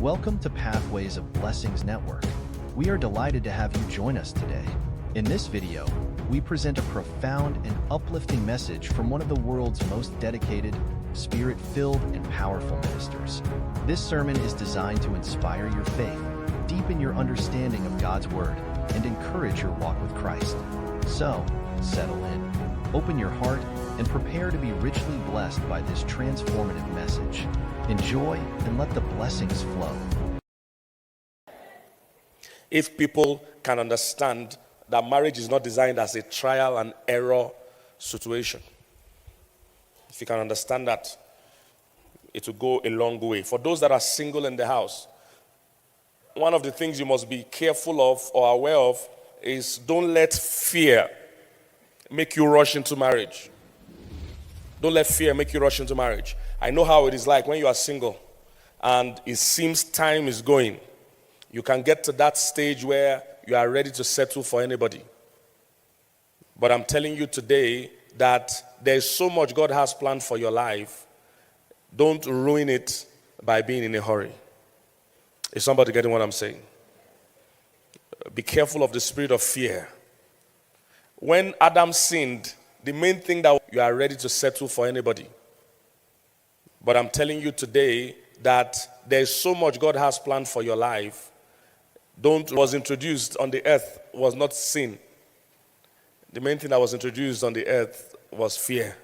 Welcome to Pathways of Blessings Network. We are delighted to have you join us today. In this video, we present a profound and uplifting message from one of the world's most dedicated, spirit-filled, and powerful ministers. This sermon is designed to inspire your faith, deepen your understanding of God's Word, and encourage your walk with Christ. So, settle in, open your heart, and prepare to be richly blessed by this transformative message. Enjoy and let the blessings flow. If people can understand that marriage is not designed as a trial and error situation, if you can understand that, it will go a long way. For those that are single in the house, one of the things you must be careful of or aware of is don't let fear make you rush into marriage. Don't let fear make you rush into marriage. I know how it is like when you are single and it seems time is going. You can get to that stage where you are ready to settle for anybody. But I'm telling you today that there is so much God has planned for your life. Don't ruin it by being in a hurry. Is somebody getting what I'm saying? Be careful of the spirit of fear. When Adam sinned, the main thing that you are ready to settle for anybody. But I'm telling you today that there is so much God has planned for your life. Was introduced on the earth was not sin. The main thing that was introduced on the earth was fear.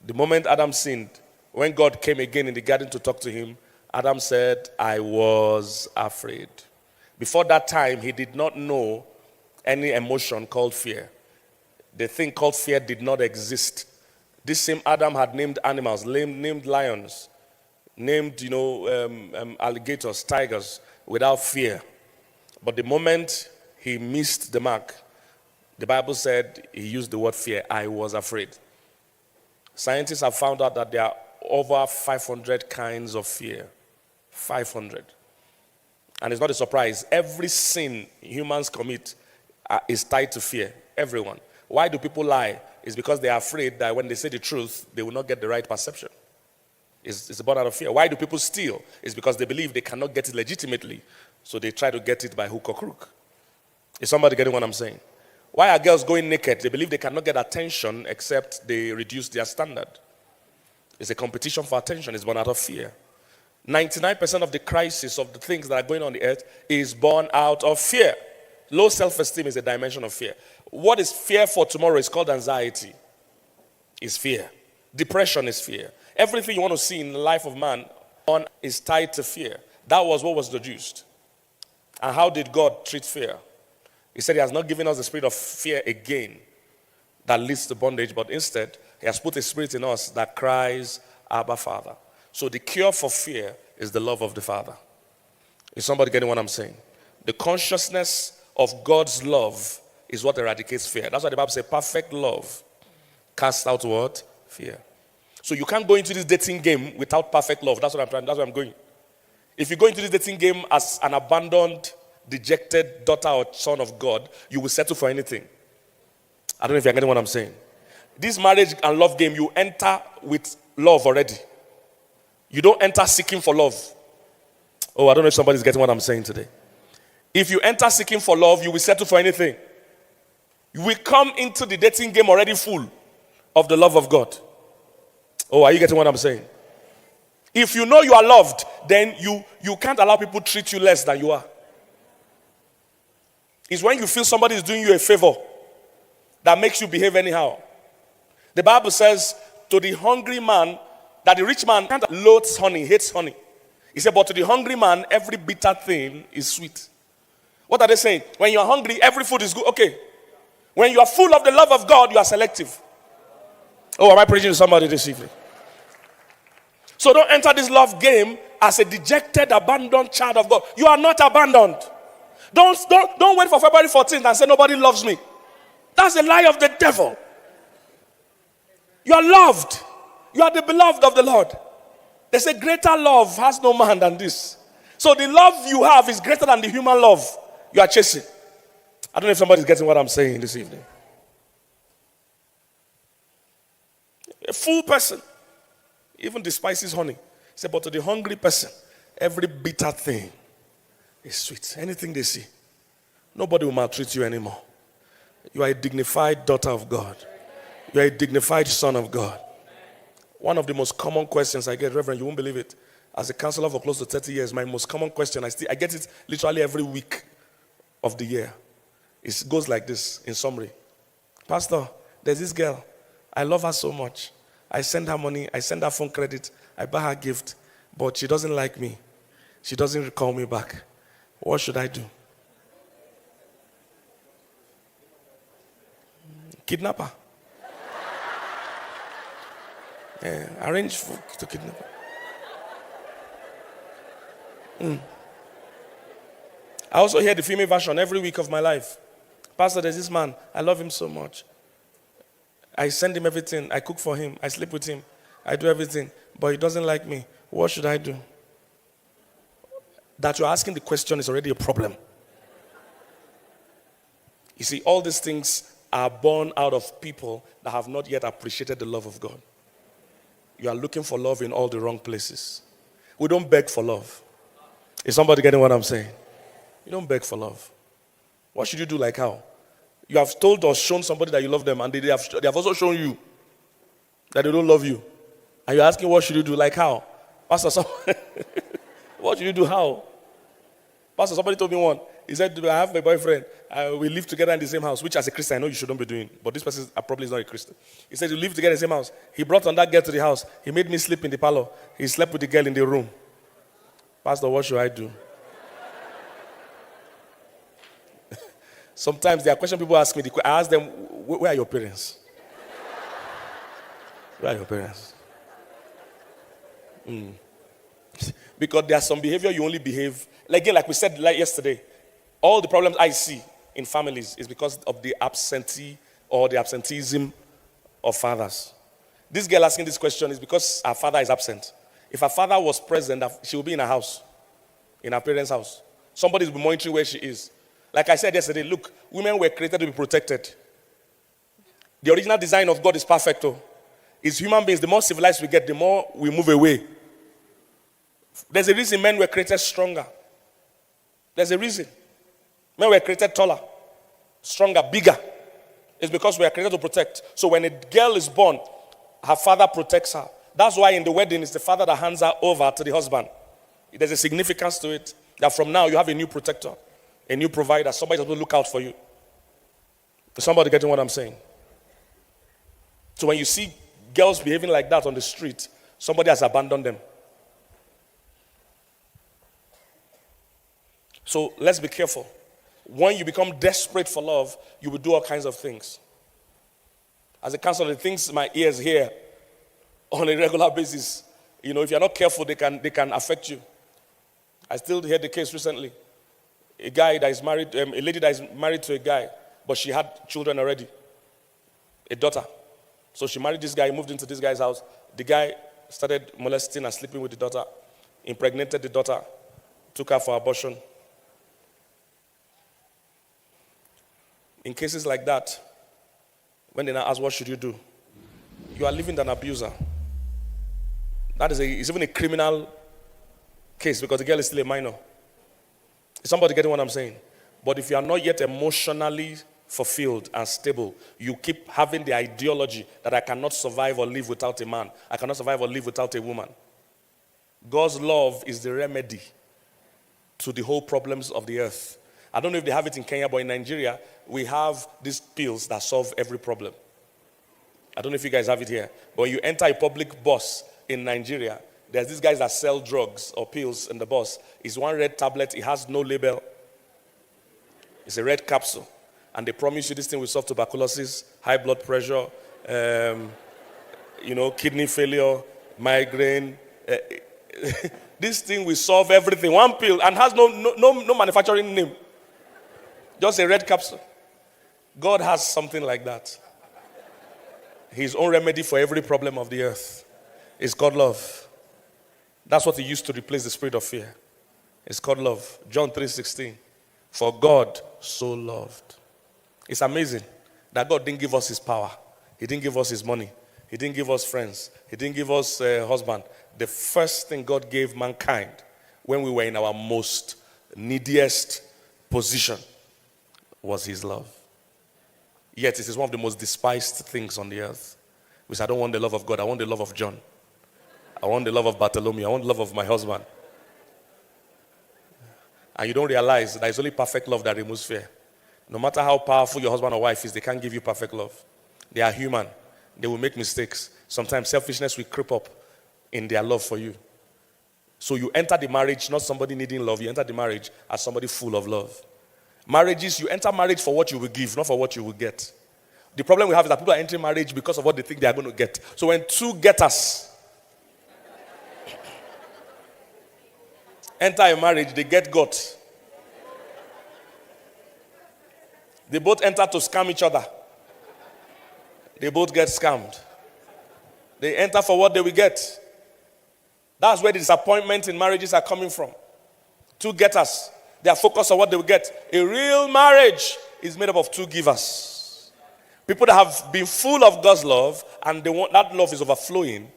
The moment Adam sinned, when God came again in the garden to talk to him, Adam said, I was afraid. Before that time, he did not know any emotion called fear. The thing called fear did not exist. This same Adam had named animals, named lions, named, alligators, tigers, without fear. But the moment he missed the mark, the Bible said he used the word fear. I was afraid. Scientists have found out that there are over 500 kinds of fear. 500. And it's not a surprise. Every sin humans commit is tied to fear. Everyone. Why do people lie? It's because they are afraid that when they say the truth, they will not get the right perception. It's born out of fear. Why do people steal? It's because they believe they cannot get it legitimately. So they try to get it by hook or crook. Is somebody getting what I'm saying? Why are girls going naked? They believe they cannot get attention except they reduce their standard. It's a competition for attention. It's born out of fear. 99% of the crisis of the things that are going on the earth is born out of fear. Low self-esteem is a dimension of fear. What is fear for tomorrow is called anxiety. Is fear. Depression is fear. Everything you want to see in the life of man is tied to fear. That was what was introduced. And how did God treat fear? He said he has not given us the spirit of fear again that leads to bondage, but instead he has put a spirit in us that cries, Abba, Father. So the cure for fear is the love of the Father. Is somebody getting what I'm saying? The consciousness of God's love is what eradicates fear. That's why the Bible says perfect love casts out what? Fear. So you can't go into this dating game without perfect love. That's what I'm going. If you go into this dating game as an abandoned, dejected daughter or son of God, you will settle for anything. I don't know if you're getting what I'm saying. This marriage and love game, you enter with love already. You don't enter seeking for love. Oh, I don't know if somebody's getting what I'm saying today. If you enter seeking for love, you will settle for anything. You will come into the dating game already full of the love of God. Oh, are you getting what I'm saying? If you know you are loved, then you can't allow people to treat you less than you are. It's when you feel somebody is doing you a favor that makes you behave anyhow. The Bible says to the hungry man that the rich man can't loathes honey, hates honey. He said, but to the hungry man, every bitter thing is sweet. What are they saying? When you are hungry, every food is good. Okay. When you are full of the love of God, you are selective. Oh, am I preaching to somebody this evening? So don't enter this love game as a dejected, abandoned child of God. You are not abandoned. Don't wait for February 14th and say nobody loves me. That's a lie of the devil. You are loved. You are the beloved of the Lord. They say greater love has no man than this. So the love you have is greater than the human love you are chasing. I don't know if somebody's getting what I'm saying this evening. A full person even despises honey. He said, but to the hungry person, Every bitter thing is sweet. Anything they see. Nobody will maltreat you anymore. You are a dignified daughter of God. You are a dignified son of God. One of the most common questions I get, Reverend, you won't believe it. As a counselor for close to 30 years, my most common question, I get it literally every week of the year. It goes like this, in summary. Pastor, there's this girl. I love her so much. I send her money. I send her phone credit. I buy her gift. But she doesn't like me. She doesn't call me back. What should I do? Kidnap her. Yeah, arrange to kidnap her. I also hear the female version every week of my life. Pastor, there's this man. I love him so much. I send him everything. I cook for him. I sleep with him. I do everything. But he doesn't like me. What should I do? That you're asking the question is already a problem. You see, all these things are born out of people that have not yet appreciated the love of God. You are looking for love in all the wrong places. We don't beg for love. Is somebody getting what I'm saying? You don't beg for love. What should you do like how? You have told or shown somebody that you love them, and they have also shown you that they don't love you. And you're asking, what should you do like how? Pastor, what should you do how? Pastor, somebody told me one. He said, I have my boyfriend. We live together in the same house, which as a Christian, I know you shouldn't be doing. But this person probably is not a Christian. He said, you live together in the same house. He brought on that girl to the house. He made me sleep in the parlor. He slept with the girl in the room. Pastor, what should I do? Sometimes there are questions people ask me. I ask them, where are your parents? Where are your parents? Because there's some behavior you only behave. Like we said yesterday, all the problems I see in families is because of the absentee or the absenteeism of fathers. This girl asking this question is because her father is absent. If her father was present, she would be in her house, in her parents' house. Somebody will be monitoring where she is. Like I said yesterday, look, women were created to be protected. The original design of God is perfect. It's human beings, the more civilized we get, the more we move away. There's a reason men were created stronger. There's a reason. Men were created taller, stronger, bigger. It's because we are created to protect. So when a girl is born, her father protects her. That's why in the wedding, it's the father that hands her over to the husband. There's a significance to it that from now you have a new protector, a new provider, somebody that will look out for you. Is somebody getting what I'm saying? So when you see girls behaving like that on the street, somebody has abandoned them. So let's be careful. When you become desperate for love, you will do all kinds of things. As a counselor, the things my ears hear on a regular basis, if you're not careful, they can affect you. I still heard the case recently. A guy that is married, a lady that is married to a guy, but she had children already, a daughter. So she married this guy, moved into this guy's house. The guy started molesting and sleeping with the daughter, impregnated the daughter, took her for abortion. In cases like that, when they now ask, what should you do? You are living with an abuser. It's even a criminal case because the girl is still a minor. Is somebody getting what I'm saying? But if you are not yet emotionally fulfilled and stable, you keep having the ideology that I cannot survive or live without a man. I cannot survive or live without a woman. God's love is the remedy to the whole problems of the earth. I don't know if they have it in Kenya, but in Nigeria, we have these pills that solve every problem. I don't know if you guys have it here. But when you enter a public bus in Nigeria, there's these guys that sell drugs or pills in the bus. It's one red tablet. It has no label. It's a red capsule. And they promise you this thing will solve tuberculosis, high blood pressure, kidney failure, migraine. This thing will solve everything. One pill and has no manufacturing name. Just a red capsule. God has something like that. His own remedy for every problem of the earth is called love. That's what he used to replace the spirit of fear. It's called love. John 3:16. For God so loved. It's amazing that God didn't give us his power. He didn't give us his money. He didn't give us friends. He didn't give us a husband. The first thing God gave mankind when we were in our most neediest position was his love. Yet it is one of the most despised things on the earth. Because I don't want the love of God, I want the love of John. I want the love of Bartholomew, I want the love of my husband. And you don't realize that it's only perfect love that removes fear. No matter how powerful your husband or wife is, they can't give you perfect love. They are human. They will make mistakes. Sometimes selfishness will creep up in their love for you. So you enter the marriage, not somebody needing love. You enter the marriage as somebody full of love. Marriages, you enter marriage for what you will give, not for what you will get. The problem we have is that people are entering marriage because of what they think they are going to get. So when two getters enter a marriage, they get got. They both enter to scam each other. They both get scammed. They enter for what they will get. That's where the disappointment in marriages are coming from. Two getters. They are focused on what they will get. A real marriage is made up of two givers. People that have been full of God's love and they want that love is overflowing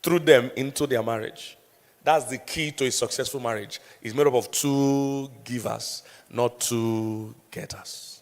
through them into their marriage. That's the key to a successful marriage. It's made up of two givers, not two getters.